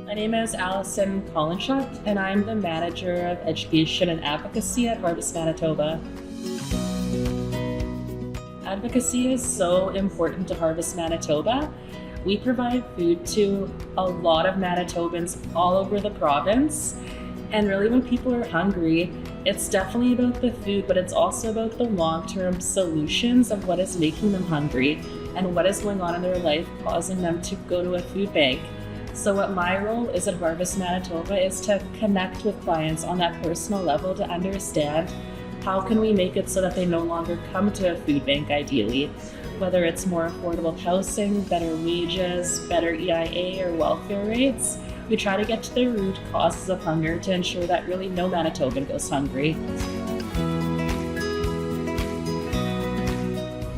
My name is Allison Kolynchuk, and I'm the Manager of Education and Advocacy at Harvest Manitoba. Advocacy is so important to Harvest Manitoba. We provide food to a lot of Manitobans all over the province. And really, when people are hungry, it's definitely about the food, but it's also about the long-term solutions of what is making them hungry and what is going on in their life causing them to go to a food bank. So what my role is at Harvest Manitoba is to connect with clients on that personal level to understand how can we make it so that they no longer come to a food bank ideally, whether it's more affordable housing, better wages, better EIA or welfare rates. We try to get to the root causes of hunger to ensure that really no Manitoban goes hungry.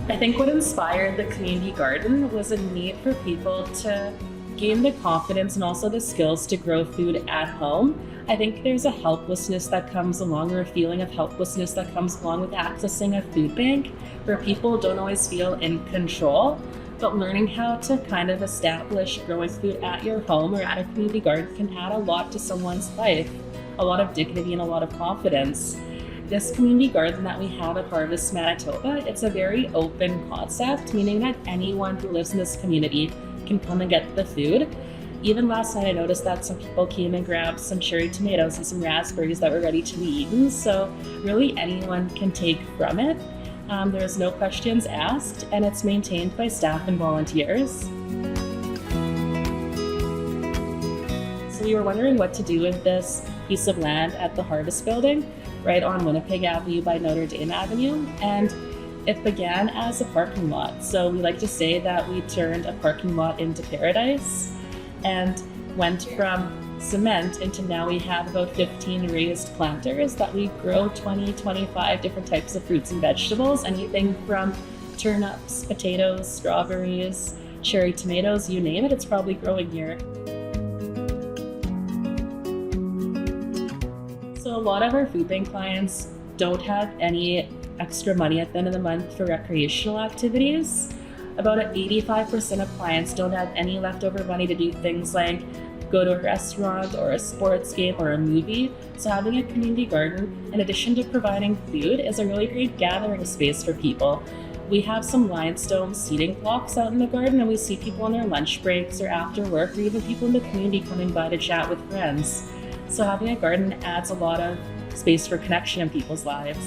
I think what inspired the community garden was a need for people to gain the confidence and also the skills to grow food at home. I think there's a helplessness that comes along, or a feeling of helplessness that comes along with accessing a food bank, where people don't always feel in control. But learning how to kind of establish growing food at your home or at a community garden can add a lot to someone's life, a lot of dignity and a lot of confidence. This community garden that we have at Harvest Manitoba, it's a very open concept, meaning that anyone who lives in this community can come and get the food. Even last night I noticed that some people came and grabbed some cherry tomatoes and some raspberries that were ready to be eaten, so really anyone can take from it. There's no questions asked, and it's maintained by staff and volunteers. So we were wondering what to do with this piece of land at the Harvest Building, right on Winnipeg Avenue by Notre Dame Avenue, and it began as a parking lot. So we like to say that we turned a parking lot into paradise and went from cement into now we have about 15 raised planters that we grow 25 different types of fruits and vegetables, anything from turnips, potatoes, strawberries, cherry tomatoes, you name it, it's probably growing here. So a lot of our food bank clients don't have any extra money at the end of the month for recreational activities. About 85% of clients don't have any leftover money to do things like go to a restaurant or a sports game or a movie. So having a community garden, in addition to providing food, is a really great gathering space for people. We have some limestone seating blocks out in the garden, and we see people on their lunch breaks or after work, or even people in the community coming by to chat with friends. So having a garden adds a lot of space for connection in people's lives.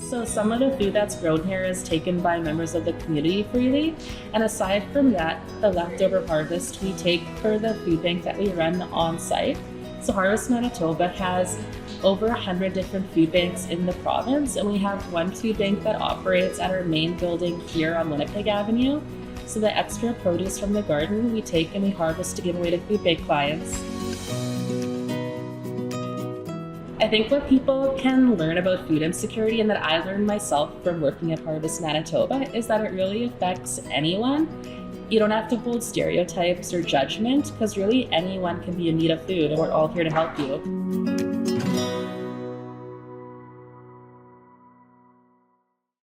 So some of the food that's grown here is taken by members of the community freely. And aside from that, the leftover harvest we take for the food bank that we run on site. So Harvest Manitoba has over 100 different food banks in the province, and we have one food bank that operates at our main building here on Winnipeg Avenue. So the extra produce from the garden we take and we harvest to give away to food bank clients. I think what people can learn about food insecurity, and that I learned myself from working at Harvest Manitoba, is that it really affects anyone. You don't have to hold stereotypes or judgment, because really anyone can be in need of food, and we're all here to help you.